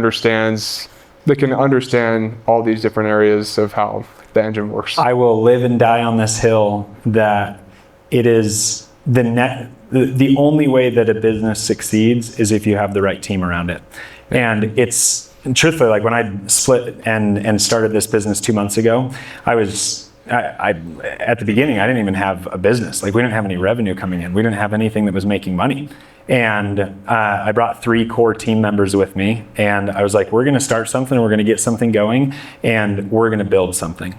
can understand all these different areas of how the engine works. I will live and die on this hill that it is the only way that a business succeeds is if you have the right team around it. And it's truthfully, like when I split and started this business 2 months ago, I at the beginning, I didn't even have a business. Like we didn't have any revenue coming in. We didn't have anything that was making money. And I brought 3 core team members with me, and I was like, we're going to start something, we're going to get something going, and we're going to build something.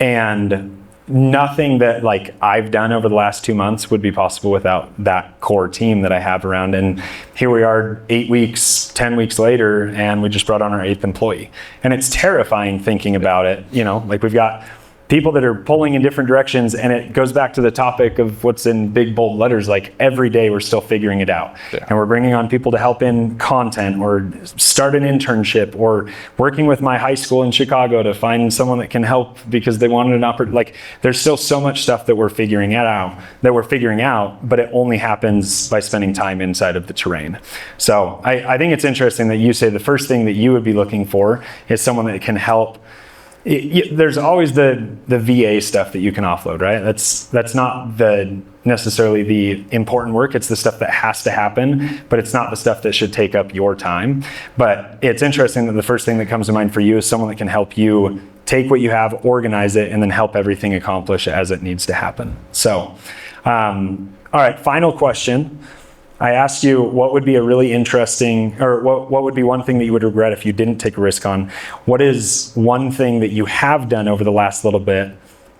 And nothing that like I've done over the last 2 months would be possible without that core team that I have around. And here we are 8 weeks, 10 weeks later, and we just brought on our 8th employee. And it's terrifying thinking about it. You know, like we've got people that are pulling in different directions, and it goes back to the topic of what's in big bold letters. Like every day we're still figuring it out. Yeah. And we're bringing on people to help in content or start an internship or working with my high school in Chicago to find someone that can help because they wanted an opportunity. Like there's still so much stuff that we're figuring out, but it only happens by spending time inside of the terrain. So I think it's interesting that you say the first thing that you would be looking for is someone that can help. There's always the VA stuff that you can offload, right? That's not necessarily the important work. It's the stuff that has to happen, but it's not the stuff that should take up your time. But it's interesting that the first thing that comes to mind for you is someone that can help you take what you have, organize it, and then help everything accomplish as it needs to happen. So, all right, final question. I asked you what would be a really interesting, or what would be one thing that you would regret if you didn't take a risk on. What is one thing that you have done over the last little bit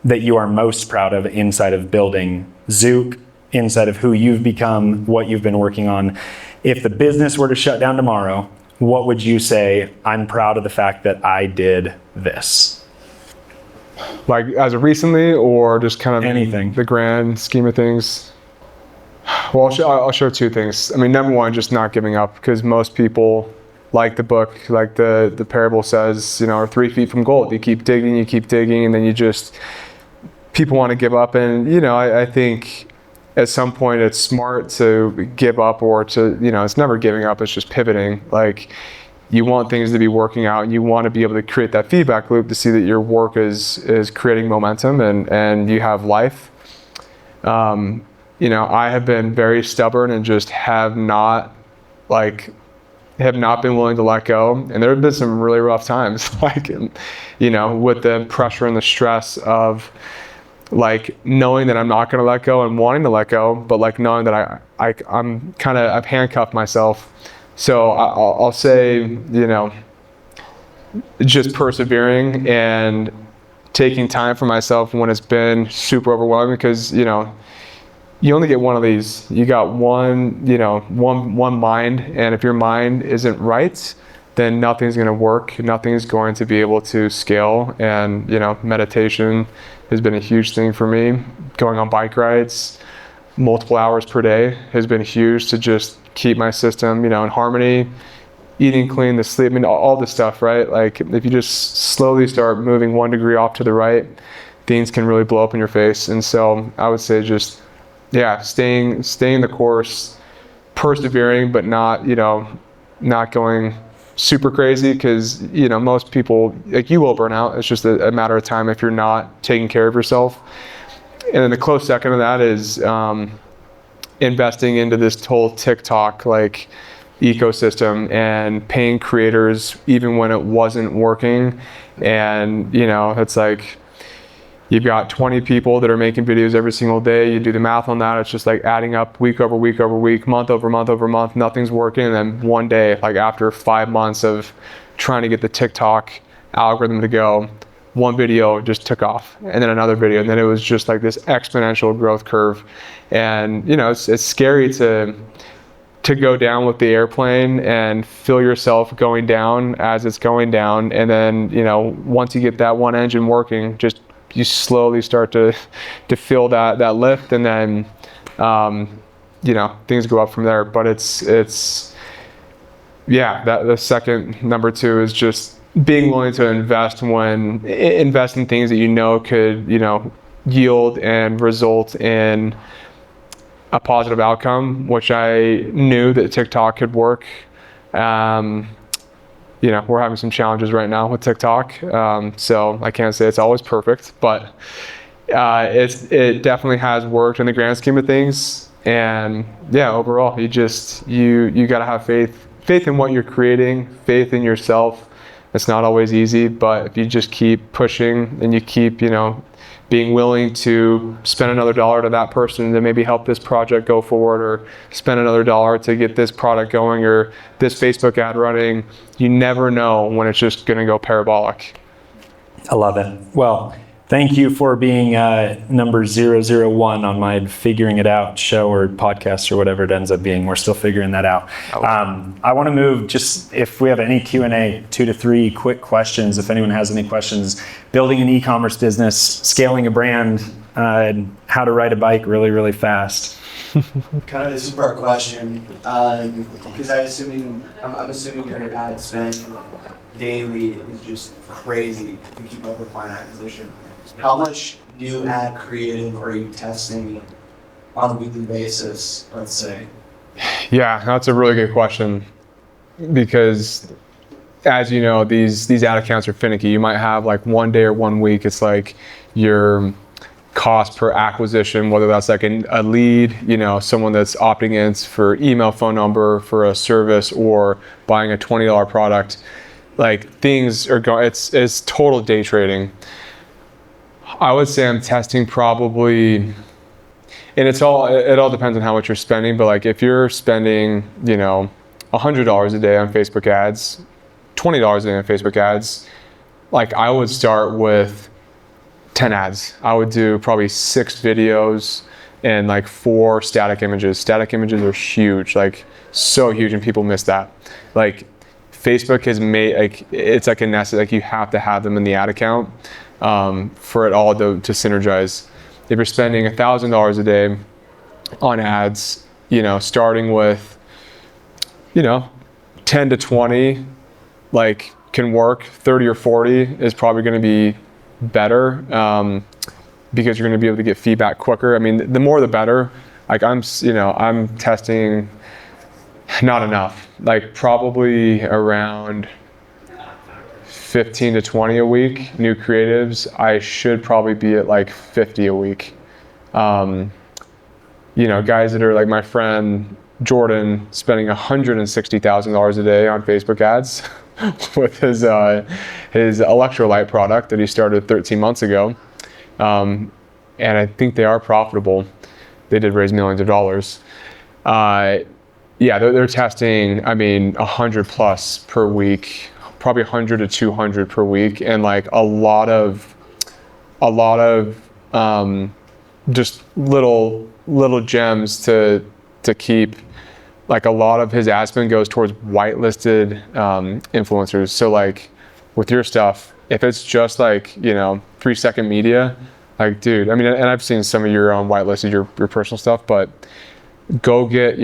that you are most proud of inside of building Zōk, inside of who you've become, what you've been working on? If the business were to shut down tomorrow, what would you say, I'm proud of the fact that I did this? Like as of recently or just kind of anything, the grand scheme of things? Well, I'll share 2 things. I mean, number one, just not giving up, because most people, like the book, like the parable says, you know, are 3 feet from gold. You keep digging, and then people want to give up. And, you know, I think at some point it's smart to give up or to, you know, it's never giving up, it's just pivoting. Like you want things to be working out and you want to be able to create that feedback loop to see that your work is creating momentum and you have life. You know, I have been very stubborn and just have not been willing to let go. And there have been some really rough times, like, you know, with the pressure and the stress of like knowing that I'm not going to let go and wanting to let go, but like knowing that I've handcuffed myself. So I'll say, you know, just persevering and taking time for myself when it's been super overwhelming, because, you know, you only get one of these. You got one mind, and if your mind isn't right, then nothing's going to work. Nothing's going to be able to scale. And, you know, meditation has been a huge thing for me. Going on bike rides multiple hours per day has been huge to just keep my system, you know, in harmony. Eating clean, the sleep, I mean, all this stuff, right? Like if you just slowly start moving 1 degree off to the right, things can really blow up in your face. And so I would say just, yeah, staying the course, persevering, but not going super crazy, because, you know, most people, like, you will burn out. It's just a matter of time if you're not taking care of yourself. And then the close second of that is investing into this whole TikTok like ecosystem and paying creators even when it wasn't working. And, you know, it's like you've got 20 people that are making videos every single day. You do the math on that. It's just like adding up week over week over week, month over month over month. Nothing's working. And then one day, like after 5 months of trying to get the TikTok algorithm to go, one video just took off, and then another video, and then it was just like this exponential growth curve. And you know, it's scary to go down with the airplane and feel yourself going down as it's going down, and then you know, once you get that one engine working, just you slowly start to feel that lift, and then you know, things go up from there. But it's yeah, that the second number two is just being willing to invest in things that you know could, you know, yield and result in a positive outcome, which I knew that TikTok could work. You know, we're having some challenges right now with TikTok, so I can't say it's always perfect, but it definitely has worked in the grand scheme of things. And yeah, overall, you got to have faith in what you're creating, faith in yourself. It's not always easy, but if you just keep pushing and you keep, you know, being willing to spend another dollar to that person to maybe help this project go forward, or spend another dollar to get this product going, or this Facebook ad running, you never know when it's just going to go parabolic. I love it. Well, thank you for being number 001 on my figuring it out show or podcast or whatever it ends up being. We're still figuring that out. I want to move, just if we have any Q&A, 2 to 3 quick questions. If anyone has any questions, building an e-commerce business, scaling a brand, how to ride a bike really, really fast. Kind of a super question, because I'm assuming your ad spend daily is just crazy to keep up with client acquisition. How much new ad creative are you testing on a weekly basis, let's say? Yeah, that's a really good question, because as you know, these ad accounts are finicky. You might have like one day or 1 week, it's like your cost per acquisition, whether that's like a lead, you know, someone that's opting in for email, phone number for a service, or buying a $20 product. Like, things are going, it's total day trading. I would say I'm testing probably, and it all depends on how much you're spending, but like if you're spending, you know, $100 a day on Facebook ads, $20 a day on Facebook ads, like I would start with 10 ads. I would do probably 6 videos and like 4 static images. Static images are huge, like so huge, and people miss that. Like, Facebook has made, like, it's like a necessity, like you have to have them in the ad account for it all to synergize. If you're spending $1,000 a day on ads, you know, starting with, you know, 10 to 20, like, can work. 30 or 40 is probably going to be better, because you're going to be able to get feedback quicker. I mean, the more the better. Like, I'm testing not enough, like probably around 15 to 20 a week, new creatives. I should probably be at like 50 a week. You know, guys that are like my friend Jordan, spending $160,000 a day on Facebook ads with his electrolyte product that he started 13 months ago. And I think they are profitable. They did raise millions of dollars. Yeah, they're testing, I mean, 100 plus per week, probably 100 to 200 per week, and like a lot of just little gems to keep. Like, a lot of his ad spend goes towards whitelisted influencers. So like with your stuff, if it's just like, you know, 3-second media, like, dude, I mean, and I've seen some of your whitelisted, your personal stuff, but go get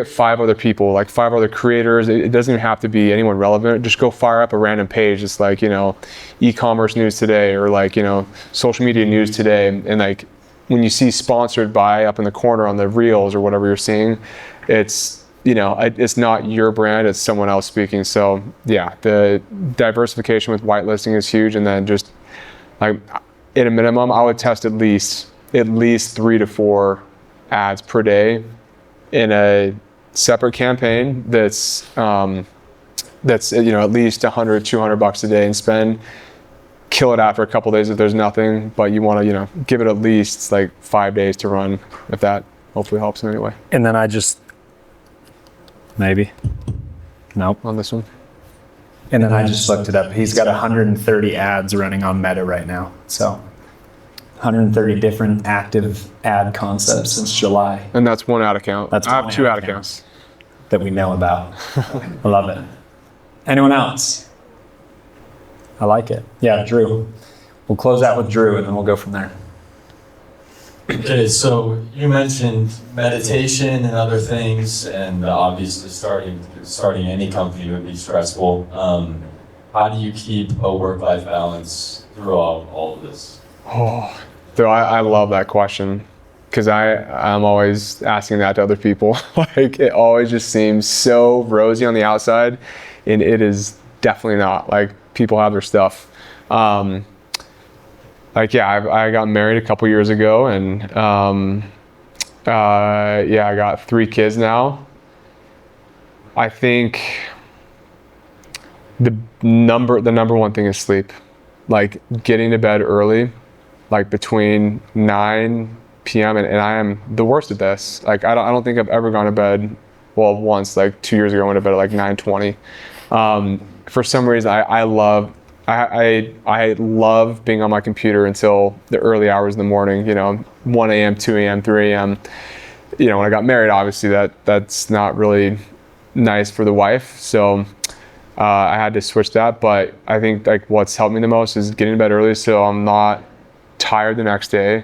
5 other people, like 5 other creators. It doesn't even have to be anyone relevant. Just go fire up a random page. It's like, you know, e-commerce news today, or like, you know, social media news today. And like, when you see sponsored by up in the corner on the reels or whatever you're seeing, it's, you know, it's not your brand, it's someone else speaking. So yeah, the diversification with whitelisting is huge. And then just like, at a minimum, I would test at least 3 to 4 ads per day in a separate campaign that's you know, at least $100-200 a day, and kill it after a couple days if there's nothing, but you want to, you know, give it at least like 5 days to run, if that hopefully helps in any way. And then I just, maybe, nope. On this one. And then I just looked it up. He's got 130 ads running on Meta right now. So 130 different active ad concepts since July. And that's one ad account. That's I have one 2 ad ad accounts. that we know about. I love it. Anyone else? I like it. Yeah, Drew. We'll close out with Drew and then we'll go from there. Okay, so you mentioned meditation and other things, and obviously starting any company would be stressful. How do you keep a work-life balance throughout all of this? Oh, so I love that question because I'm always asking that to other people. Like, it always just seems so rosy on the outside, and it is definitely not. Like, people have their stuff. I got married a couple years ago, and I got 3 kids now. I think the number one thing is sleep. Like, getting to bed early, like between 9 p.m. and I am the worst at this. Like, I don't think I've ever gone to bed. Well, once, like 2 years ago, I went to bed at like 9:20. For some reason, I love being on my computer until the early hours in the morning, 1 a.m., 2 a.m., 3 a.m. When I got married, obviously that's not really nice for the wife. So I had to switch that. But I think like what's helped me the most is getting to bed early so I'm not tired the next day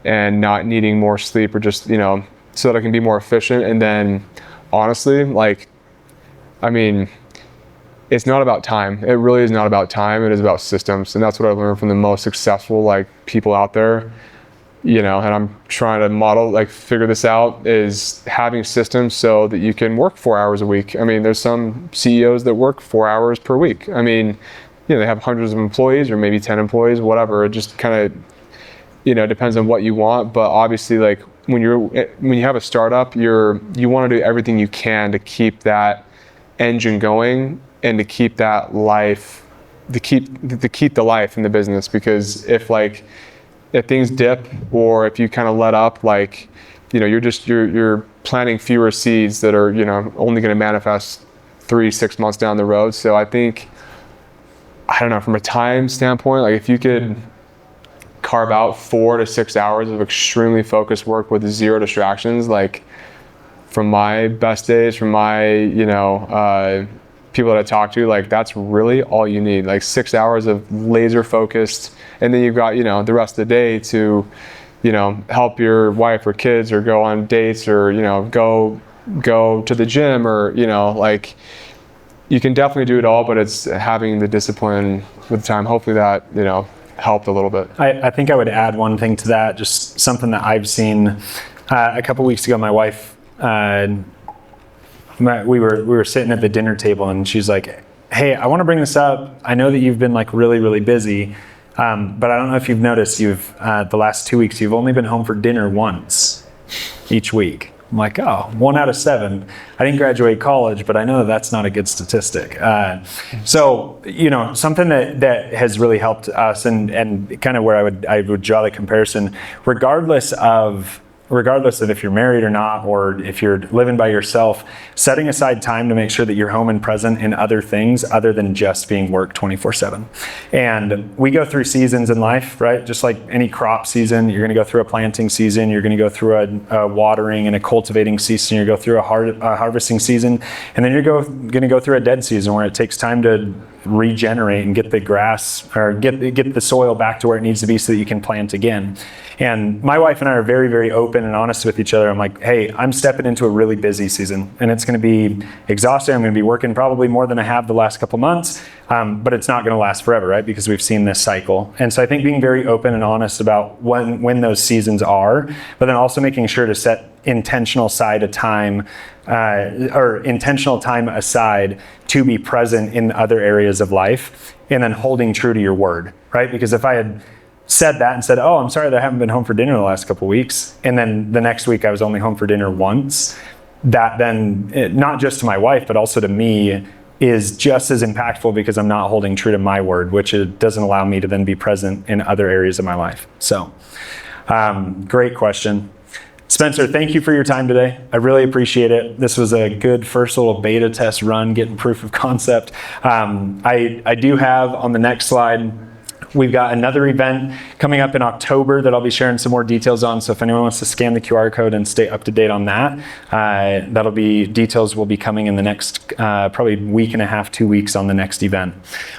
and not needing more sleep, or just, so that I can be more efficient. And then honestly, it's not about time. It really is not about time. It is about systems. And that's what I learned from the most successful people out there, and I'm trying to figure this out, is having systems so that you can work 4 hours a week. There's some CEOs that work 4 hours per week. They have hundreds of employees or maybe 10 employees, whatever. It just kind of, depends on what you want. But obviously, when you have a startup, you want to do everything you can to keep that engine going and to keep that life, to keep the life in the business. Because if things dip, or if you kind of let up, you're planting fewer seeds that are, only going to manifest 3-6 months down the road. So I think, I don't know, from a time standpoint, if you could carve out 4 to 6 hours of extremely focused work with 0 distractions, from my best days, from my, people that I talk to, that's really all you need. 6 hours of laser focused, and then you've got, the rest of the day to, help your wife or kids, or go on dates, or, go to the gym, or, you can definitely do it all, but it's having the discipline with time. Hopefully that, helped a little bit. I think I would add one thing to that, just something that I've seen. A couple weeks ago, my wife, we were sitting at the dinner table, and she's like, "Hey, I want to bring this up. I know that you've been really, really busy, but I don't know if you've noticed, the last 2 weeks, you've only been home for dinner once each week." I'm like, "Oh, 1 out of 7. I didn't graduate college, but I know that that's not a good statistic." So, something that has really helped us, and kind of where I would draw the comparison, regardless of if you're married or not, or if you're living by yourself, setting aside time to make sure that you're home and present in other things other than just being work 24/7. And we go through seasons in life, right? Just like any crop season, you're going to go through a planting season, you're going to go through a watering and a cultivating season, you go through a harvesting season, and then you're going to go through a dead season where it takes time to regenerate and get the grass, or get the soil back to where it needs to be so that you can plant again. And my wife and I are very, very open and honest with each other. I'm like, "Hey, I'm stepping into a really busy season, and it's going to be exhausting. I'm going to be working probably more than I have the last couple months, but it's not going to last forever," right? Because we've seen this cycle. And so I think being very open and honest about when those seasons are, but then also making sure to set intentional time aside to be present in other areas of life, and then holding true to your word, right? Because if I had said that and said, "Oh, I'm sorry that I haven't been home for dinner the last couple of weeks," and then the next week I was only home for dinner once, that then, not just to my wife, but also to me, is just as impactful, because I'm not holding true to my word, which it doesn't allow me to then be present in other areas of my life. So, great question. Spencer, thank you for your time today. I really appreciate it. This was a good first little beta test run, getting proof of concept. I do have on the next slide, we've got another event coming up in October that I'll be sharing some more details on. So if anyone wants to scan the QR code and stay up to date on that, details will be coming in the next probably week and a half, 2 weeks on the next event.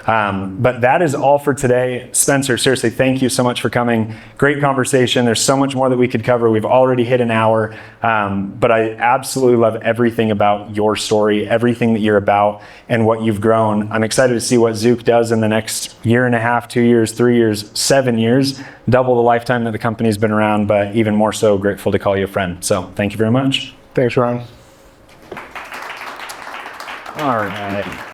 But that is all for today. Spencer, seriously, thank you so much for coming. Great conversation. There's so much more that we could cover. We've already hit an hour, but I absolutely love everything about your story, everything that you're about and what you've grown. I'm excited to see what Zōk does in the next year and a half, 2 years, 3 years, 7 years, double the lifetime that the company's been around, but even more so grateful to call you a friend. So thank you very much. Thanks, Ryan. All right.